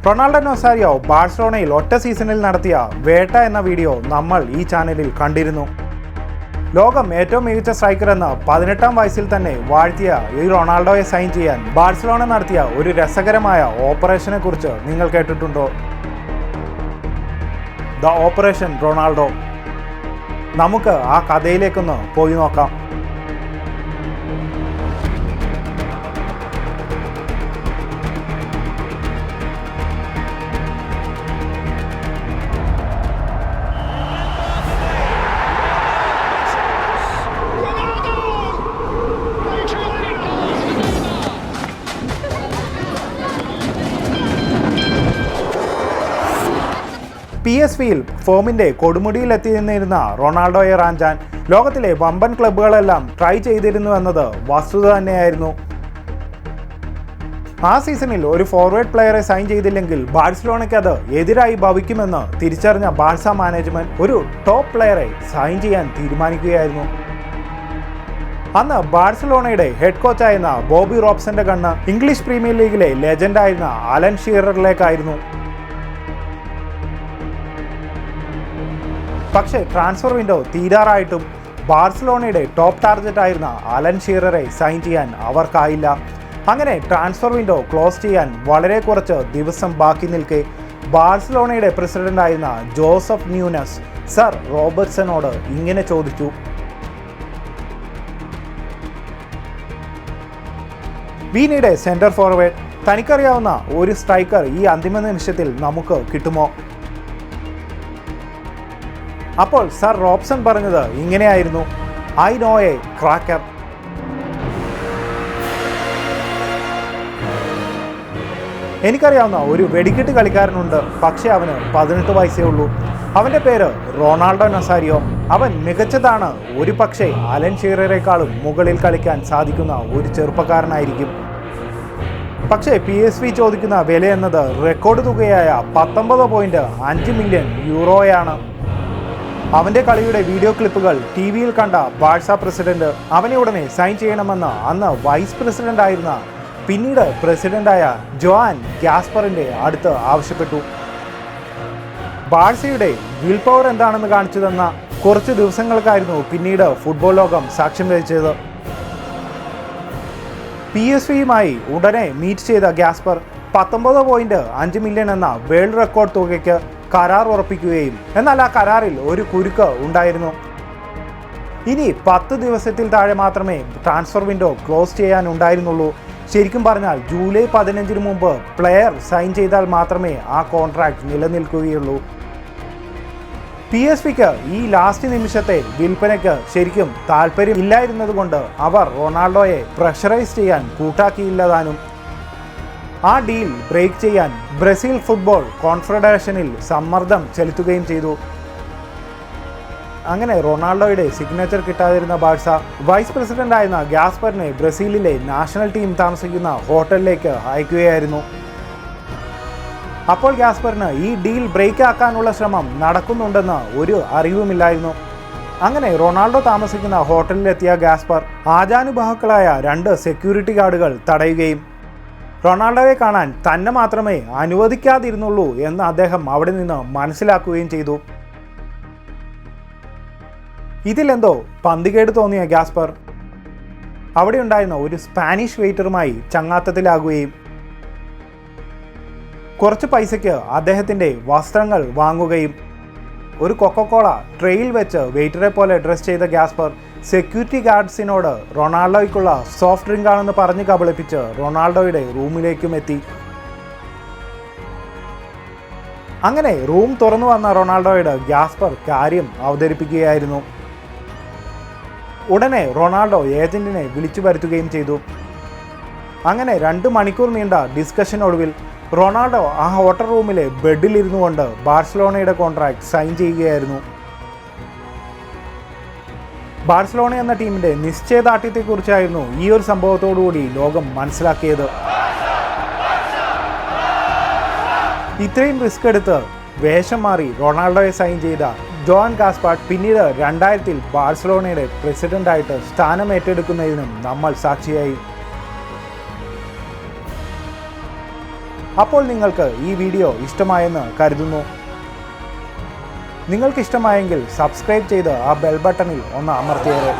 Ronaldo നൊസാരിയോ ബാഴ്സലോണയിൽ ഒറ്റ സീസണിൽ നടത്തിയ വേട്ട എന്ന വീഡിയോ നമ്മൾ ഈ ചാനലിൽ കണ്ടിരുന്നു. ലോകം ഏറ്റവും മികച്ച സ്ട്രൈക്കർ എന്ന 18-ാം വയസ്സിൽ തന്നെ വാഴ്ത്തിയ ഈ റൊണാൾഡോയെ സൈൻ ചെയ്യാൻ ബാഴ്സലോണ നടത്തിയ ഒരു രസകരമായ ഓപ്പറേഷനെ കുറിച്ച് നിങ്ങൾ കേട്ടിട്ടുണ്ടോ? The operation Ronaldo. നമുക്ക് ആ കഥയിലേക്കൊന്ന് പോയി നോക്കാം. PSVയിൽ ഫോമിൻ്റെ കൊടുമുടിയിലെത്തിയിരുന്ന റൊണാൾഡോയെ റാഞ്ചാൻ ലോകത്തിലെ വമ്പൻ ക്ലബ്ബുകളെല്ലാം ട്രൈ ചെയ്തിരുന്നു എന്നത് വസ്തുത തന്നെയായിരുന്നു. ആ സീസണിൽ ഒരു ഫോർവേഡ് പ്ലെയറെ സൈൻ ചെയ്തില്ലെങ്കിൽ ബാഴ്സലോണയ്ക്ക് അത് എതിരായി ഭവിക്കുമെന്ന് തിരിച്ചറിഞ്ഞ ബാഴ്സ മാനേജ്മെന്റ് ഒരു ടോപ്പ് പ്ലെയറെ സൈൻ ചെയ്യാൻ തീരുമാനിക്കുകയായിരുന്നു. അന്ന് ബാഴ്സലോണയുടെ ഹെഡ് കോച്ചായിരുന്ന ബോബി റോബ്സന്റെ കണ്ണ് ഇംഗ്ലീഷ് പ്രീമിയർ ലീഗിലെ ലെജൻഡായിരുന്ന അലൻ ഷീററിലേക്കായിരുന്നു. പക്ഷേ ട്രാൻസ്ഫർ വിൻഡോ തീരാറായിട്ടും ബാഴ്സലോണയുടെ ടോപ്പ് ടാർഗറ്റായിരുന്ന അലൻ ഷീററെ സൈൻ ചെയ്യാൻ അവർക്കായില്ല. അങ്ങനെ ട്രാൻസ്ഫർ വിൻഡോ ക്ലോസ് ചെയ്യാൻ വളരെ കുറച്ച് ദിവസം ബാക്കി നിൽക്കെ ബാഴ്സലോണയുടെ പ്രസിഡന്റായിരുന്ന ജോസഫ് ന്യൂനസ് സർ റോബർട്ട്സനോട് ഇങ്ങനെ ചോദിച്ചു: "we need a centre forward. തനിക്കറിയാവുന്ന ഒരു സ്ട്രൈക്കർ ഈ അന്തിമ നിമിഷത്തിൽ നമുക്ക് കിട്ടുമോ?" അപ്പോൾ സർ റോബ്സൺ പറഞ്ഞത് ഇങ്ങനെയായിരുന്നു: "ഐ നോ എ ക്രാക്കർ." എനിക്കറിയാവുന്ന ഒരു വെടിക്കെട്ട് കളിക്കാരനുണ്ട്, പക്ഷേ അവന് 18 വയസ്സേ ഉള്ളൂ. അവൻ്റെ പേര് റൊണാൾഡോ നൊസാരിയോ. അവൻ മികച്ചതാണ്. ഒരു പക്ഷേ അലൻ ഷീററേക്കാളും മുകളിൽ കളിക്കാൻ സാധിക്കുന്ന ഒരു ചെറുപ്പക്കാരനായിരിക്കും. പക്ഷേ PSV ചോദിക്കുന്ന വില എന്നത് റെക്കോർഡ് തുകയായ 19.5 മില്യൺ യൂറോയാണ്. അവൻ്റെ കളിയുടെ വീഡിയോ ക്ലിപ്പുകൾ TV-യിൽ കണ്ട ബാഴ്സ പ്രസിഡന്റ് അവനെ ഉടനെ സൈൻ ചെയ്യണമെന്ന് അന്ന് വൈസ് പ്രസിഡന്റ് ആയിരുന്ന പിന്നീട് പ്രസിഡന്റായ ജോആൻ ഗ്യാസ്പറിന്റെ അടുത്ത് ആവശ്യപ്പെട്ടു. ബാഴ്സയുടെ വിൽ പവർ എന്താണെന്ന് കാണിച്ചു തന്ന കുറച്ച് ദിവസങ്ങൾക്കായിരുന്നു പിന്നീട് ഫുട്ബോൾ ലോകം സാക്ഷ്യം വഹിച്ചത്. PSV-യുമായി ഉടനെ മീറ്റ് ചെയ്ത ഗ്യാസ്പർ 19.5 മില്യൺ എന്ന വേൾഡ് റെക്കോർഡ് തുകയ്ക്ക് കരാർ ഉറപ്പിക്കുകയും, എന്നാൽ ആ കരാറിൽ ഒരു കുരുക്ക് ഉണ്ടായിരുന്നു. ഇനി 10 ദിവസത്തിൽ താഴെ മാത്രമേ ട്രാൻസ്ഫർ വിൻഡോ ക്ലോസ് ചെയ്യാനുണ്ടായിരുന്നുള്ളൂ. ശരിക്കും പറഞ്ഞാൽ ജൂലൈ 15-ന് മുമ്പ് പ്ലെയർ സൈൻ ചെയ്താൽ മാത്രമേ ആ കോൺട്രാക്ട് നിലനിൽക്കുകയുള്ളൂ. PSVക്ക് ഈ ലാസ്റ്റ് നിമിഷത്തെ വിൽപ്പനയ്ക്ക് ശരിക്കും താല്പര്യം ഇല്ലായിരുന്നതുകൊണ്ട് അവർ റൊണാൾഡോയെ പ്രഷറൈസ് ചെയ്യാൻ കൂട്ടാക്കിയില്ലതാനും. ആ ഡീൽ ബ്രേക്ക് ചെയ്യാൻ ബ്രസീൽ ഫുട്ബോൾ കോൺഫെഡറേഷനിൽ സമ്മർദ്ദം ചെലുത്തുകയും ചെയ്തു. അങ്ങനെ റൊണാൾഡോയുടെ സിഗ്നേച്ചർ കിട്ടാതിരുന്ന ബാഴ്സ വൈസ് പ്രസിഡന്റായിരുന്ന ഗ്യാസ്പറിനെ ബ്രസീലിലെ നാഷണൽ ടീം താമസിക്കുന്ന ഹോട്ടലിലേക്ക് അയക്കുകയായിരുന്നു. അപ്പോൾ ഗ്യാസ്പറിന് ഈ ഡീൽ ബ്രേക്ക് ആക്കാനുള്ള ശ്രമം നടക്കുന്നുണ്ടെന്ന് ഒരു അറിവുമില്ലായിരുന്നു. അങ്ങനെ റൊണാൾഡോ താമസിക്കുന്ന ഹോട്ടലിലെത്തിയ ഗ്യാസ്പർ ആജാനുബാഹുക്കളായ 2 സെക്യൂരിറ്റി ഗാർഡുകൾ തടയുകയും റൊണാൾഡോയെ കാണാൻ തന്നെ മാത്രമേ അനുവദിക്കാതിരുന്നുള്ളൂ എന്ന് അദ്ദേഹം അവിടെ നിന്ന് മനസ്സിലാക്കുകയും ചെയ്തു. ഇതിലെന്തോ പന്തികേട് തോന്നിയ ഗ്യാസ്പർ അവിടെ ഉണ്ടായിരുന്ന ഒരു സ്പാനിഷ് വെയിറ്ററുമായി ചങ്ങാത്തത്തിലാകുകയും കുറച്ച് പൈസയ്ക്ക് അദ്ദേഹത്തിൻ്റെ വസ്ത്രങ്ങൾ വാങ്ങുകയും ഒരു കൊക്കക്കോള ട്രെയിൽ വെച്ച് വെയിറ്ററെ പോലെ ഡ്രസ് ചെയ്ത ഗ്യാസ്പർ സെക്യൂരിറ്റി ഗാർഡ്സിനോട് റൊണാൾഡോയ്ക്കുള്ള സോഫ്റ്റ് ഡ്രിങ്ക് ആണെന്ന് പറഞ്ഞ് കബളിപ്പിച്ച് റൊണാൾഡോയുടെ റൂമിലേക്കും എത്തി. അങ്ങനെ റൂം തുറന്നു വന്ന റൊണാൾഡോയുടെ ഗ്യാസ്പർ കാര്യം അവതരിപ്പിക്കുകയായിരുന്നു. ഉടനെ റൊണാൾഡോ ഏജന്റിനെ വിളിച്ചു വരുത്തുകയും ചെയ്തു. അങ്ങനെ 2 മണിക്കൂർ നീണ്ട ഡിസ്കഷനൊടുവിൽ റൊണാൾഡോ ആ ഹോട്ടൽ റൂമിലെ ബെഡിലിരുന്നു കൊണ്ട് ബാഴ്സലോണയുടെ കോൺട്രാക്ട് സൈൻ ചെയ്യുകയായിരുന്നു. ബാഴ്സലോണ എന്ന ടീമിൻ്റെ നിശ്ചയദാർഢ്യത്തെക്കുറിച്ചായിരുന്നു ഈ ഒരു സംഭവത്തോടുകൂടി ലോകം മനസ്സിലാക്കിയത്. ഇത്രയും റിസ്ക് എടുത്ത് വേഷം മാറി റൊണാൾഡോയെ സൈൻ ചെയ്ത ജോആൻ ഗാസ്പാർട്ട് പിന്നീട് 2000-ൽ ബാഴ്സലോണയുടെ പ്രസിഡന്റായിട്ട് സ്ഥാനം ഏറ്റെടുക്കുന്നതിനും നമ്മൾ സാക്ഷിയായി. അപ്പോൾ നിങ്ങൾക്ക് ഈ വീഡിയോ ഇഷ്ടമായെന്ന് കരുതുന്നു. നിങ്ങൾക്ക് ഇഷ്ടമായെങ്കിൽ സബ്സ്ക്രൈബ് ചെയ്ത് ആ ബെൽ ബട്ടണിൽ ഒന്ന് അമർത്തിയേരെ.